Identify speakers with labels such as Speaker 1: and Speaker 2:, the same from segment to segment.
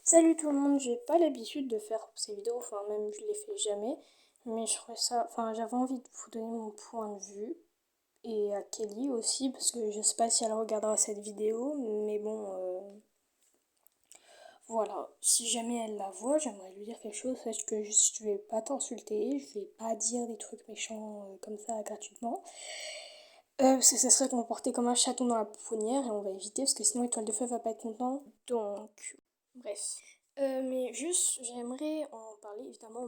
Speaker 1: Salut tout le monde, j'ai pas l'habitude de faire ces vidéos, enfin même je les fais jamais, mais je trouvais ça, enfin j'avais envie de vous donner mon point de vue et à Kelly aussi parce que je sais pas si elle regardera cette vidéo, mais bon voilà, si jamais elle la voit, j'aimerais lui dire quelque chose, parce que je vais pas t'insulter, je vais pas dire des trucs méchants comme ça gratuitement, parce que ça serait comporté comme un chaton dans la pouponnière et on va éviter parce que sinon Étoile de Feu va pas être content, donc bref. Mais juste, j'aimerais en parler évidemment.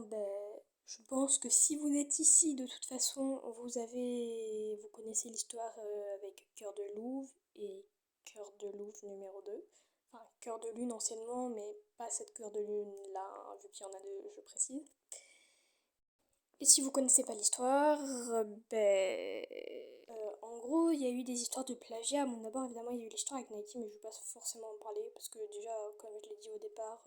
Speaker 1: Je pense que si vous êtes ici, de toute façon, vous connaissez l'histoire avec Cœur de Louve et Cœur de Louve numéro 2. Enfin, Cœur de Lune anciennement, mais pas cette Cœur de Lune là, hein, vu qu'il y en a deux, je précise. Et si vous connaissez pas l'histoire, en gros, il y a eu des histoires de plagiat. Bon, d'abord, évidemment, il y a eu l'histoire avec Nike, mais je ne vais pas forcément en parler parce que déjà, comme je l'ai dit au départ,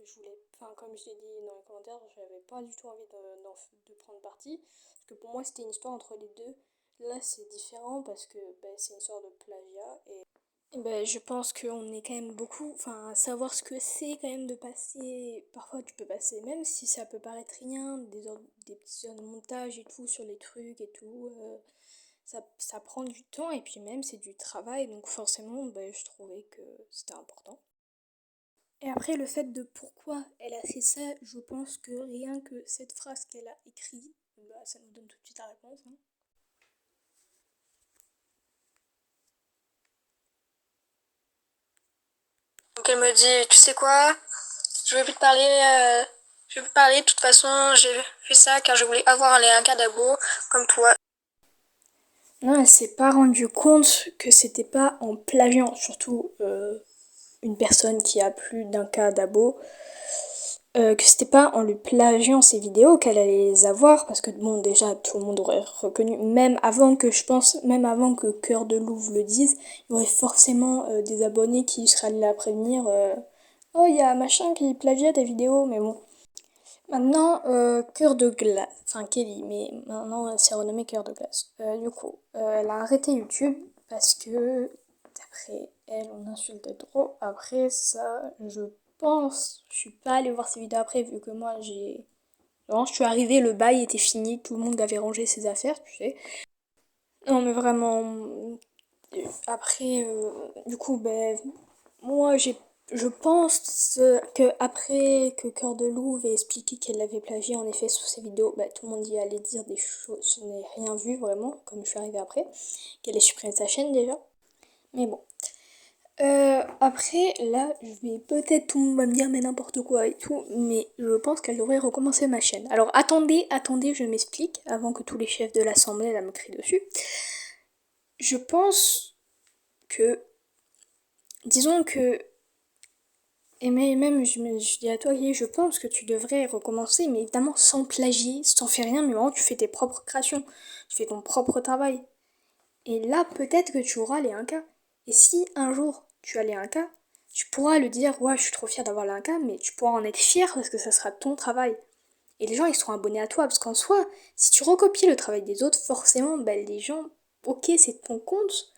Speaker 1: je voulais, enfin, comme je l'ai dit dans les commentaires, j'avais pas du tout envie de prendre parti parce que pour moi, c'était une histoire entre les deux. Là, c'est différent parce que c'est une histoire de plagiat je pense qu'on est quand même beaucoup, enfin, à savoir ce que c'est quand même de passer. Parfois, tu peux passer, même si ça peut paraître rien, des petites heures de montage et tout sur les trucs et tout. Ça prend du temps et puis même c'est du travail, donc forcément, je trouvais que c'était important. Et après, le fait de pourquoi elle a fait ça, je pense que rien que cette phrase qu'elle a écrite, ça nous donne tout de suite la réponse, hein.
Speaker 2: Donc elle me dit, tu sais quoi, je vais plus te parler, je vais plus te parler, de toute façon j'ai fait ça car je voulais avoir un cas d'abo comme toi.
Speaker 1: Non, elle s'est pas rendue compte que c'était pas en plagiant, surtout une personne qui a plus d'un cas d'abo, que c'était pas en lui plagiant ses vidéos qu'elle allait les avoir, parce que bon, déjà tout le monde aurait reconnu, même avant que Cœur de Louve le dise, il y aurait forcément des abonnés qui seraient allés la prévenir. Oh, il y a machin qui plagiat tes vidéos, mais bon. Maintenant, Cœur de Glace, enfin Kelly, mais maintenant elle s'est renommée Cœur de Glace. Du coup, elle a arrêté YouTube parce que, d'après elle, on insultait trop. Après ça, je suis pas allée voir ses vidéos après, vu que moi j'ai... Vraiment, je suis arrivée, le bail était fini, tout le monde avait rangé ses affaires, tu sais. Non mais vraiment, après, du coup, moi je pense que après que Cœur de Louve ait expliqué qu'elle l'avait plagié en effet sous ses vidéos, tout le monde y allait dire des choses, je n'ai rien vu vraiment, comme je suis arrivée après, qu'elle ait supprimé sa chaîne déjà. Mais bon. Après, là, je vais peut-être tout le monde va me dire mais n'importe quoi et tout, mais je pense qu'elle devrait recommencer ma chaîne. Alors attendez, je m'explique avant que tous les chefs de l'assemblée là me crient dessus. Je pense que, disons que et même, je dis à toi, Guy, je pense que tu devrais recommencer, mais évidemment sans plagier, sans faire rien, mais vraiment tu fais tes propres créations, tu fais ton propre travail. Et là, peut-être que tu auras les 1K. Et si un jour tu as les 1K, tu pourras le dire, ouais, je suis trop fière d'avoir les 1K, mais tu pourras en être fier parce que ça sera ton travail. Et les gens, ils seront abonnés à toi, parce qu'en soi, si tu recopies le travail des autres, forcément, les gens, ok, c'est ton compte,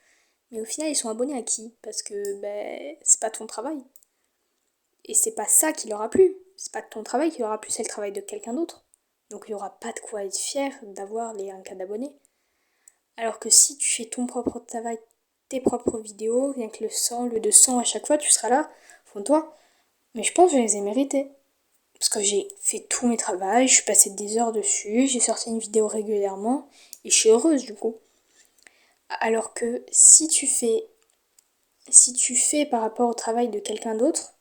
Speaker 1: mais au final, ils sont abonnés à qui? Parce que c'est pas ton travail. Et c'est pas ça qui leur a plu. C'est pas ton travail qui leur a plu, c'est le travail de quelqu'un d'autre. Donc il n'y aura pas de quoi être fier d'avoir les 1K d'abonnés. Alors que si tu fais ton propre travail, tes propres vidéos, rien que le 100, le 200 à chaque fois, tu seras là, fond-toi. Mais je pense que je les ai mérités. Parce que j'ai fait tous mes travaux, je suis passée des heures dessus, j'ai sorti une vidéo régulièrement, et je suis heureuse du coup. Alors que si tu fais par rapport au travail de quelqu'un d'autre,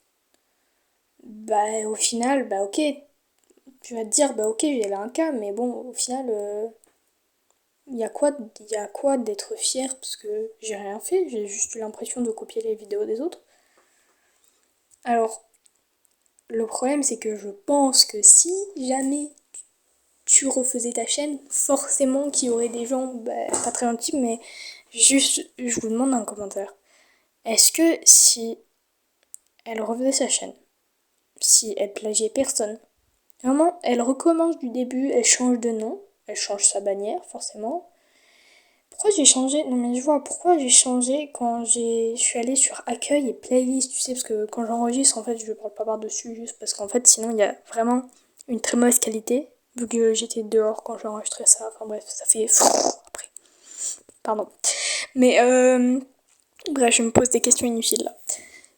Speaker 1: au final, ok, tu vas te dire, ok, j'avais un cas, mais bon, au final, il y a quoi d'être fier parce que j'ai rien fait, j'ai juste eu l'impression de copier les vidéos des autres. Alors, le problème, c'est que je pense que si jamais tu refaisais ta chaîne, forcément qu'il y aurait des gens, pas très intimes, mais juste, je vous demande un commentaire. Est-ce que si elle refaisait sa chaîne, si elle plagiait personne, vraiment, elle recommence du début, elle change de nom, elle change sa bannière, forcément, Pourquoi j'ai changé? Non mais je vois pourquoi j'ai changé quand je suis allée sur accueil et playlist, tu sais, parce que quand j'enregistre, en fait, je parle pas par-dessus, juste parce qu'en fait, sinon, il y a vraiment une très mauvaise qualité, vu que j'étais dehors quand j'ai enregistré ça. Enfin bref, ça fait après. Pardon. Mais bref, je me pose des questions inutiles là.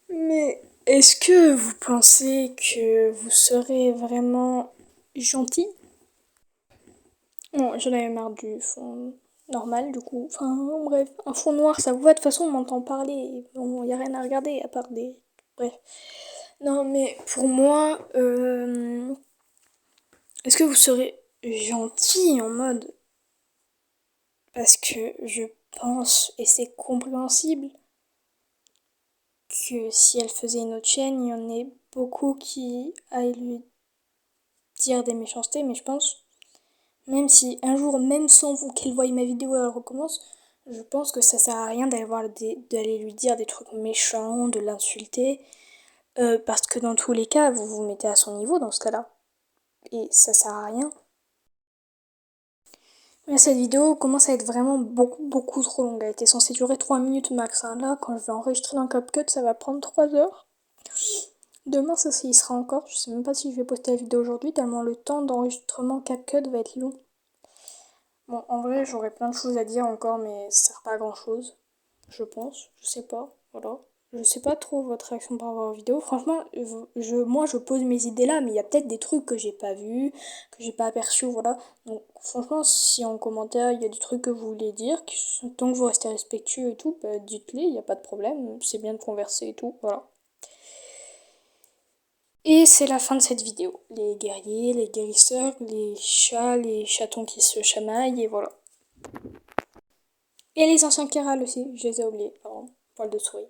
Speaker 1: Mais est-ce que vous pensez que vous serez vraiment gentil? Bon, j'en avais marre du fond normal, du coup. Enfin, bref, un fond noir, ça vous va, de toute façon, on m'entend parler. Bon, y a rien à regarder à part des. Bref. Non, mais pour moi, est-ce que vous serez gentil en mode. Parce que je pense, et c'est compréhensible, que si elle faisait une autre chaîne, il y en ait beaucoup qui aillent lui dire des méchancetés, mais je pense, même si un jour, même sans vous qu'elle voie ma vidéo, elle recommence, je pense que ça sert à rien d'aller lui dire des trucs méchants, de l'insulter, parce que dans tous les cas, vous vous mettez à son niveau dans ce cas-là. Et ça sert à rien. Mais cette vidéo commence à être vraiment beaucoup trop longue. Elle était censée durer 3 minutes max, hein. Là, quand je vais enregistrer dans CapCut, ça va prendre 3 heures. Demain, ça y sera encore. Je sais même pas si je vais poster la vidéo aujourd'hui, tellement le temps d'enregistrement CapCut va être long. Bon, en vrai, j'aurais plein de choses à dire encore, mais ça sert pas à grand chose. Je pense. Je sais pas. Voilà. Je sais pas trop votre réaction par rapport aux vidéos. Franchement, moi, je pose mes idées là, mais il y a peut-être des trucs que j'ai pas vus, que j'ai pas aperçus, voilà. Donc, franchement, si en commentaire, il y a des trucs que vous voulez dire, tant que vous restez respectueux et tout, bah, dites-les, il n'y a pas de problème. C'est bien de converser et tout, voilà. Et c'est la fin de cette vidéo. Les guerriers, les guérisseurs, les chats, les chatons qui se chamaillent, et voilà. Et les anciens qui râlent aussi, je les ai oubliés, pardon, poil de souris.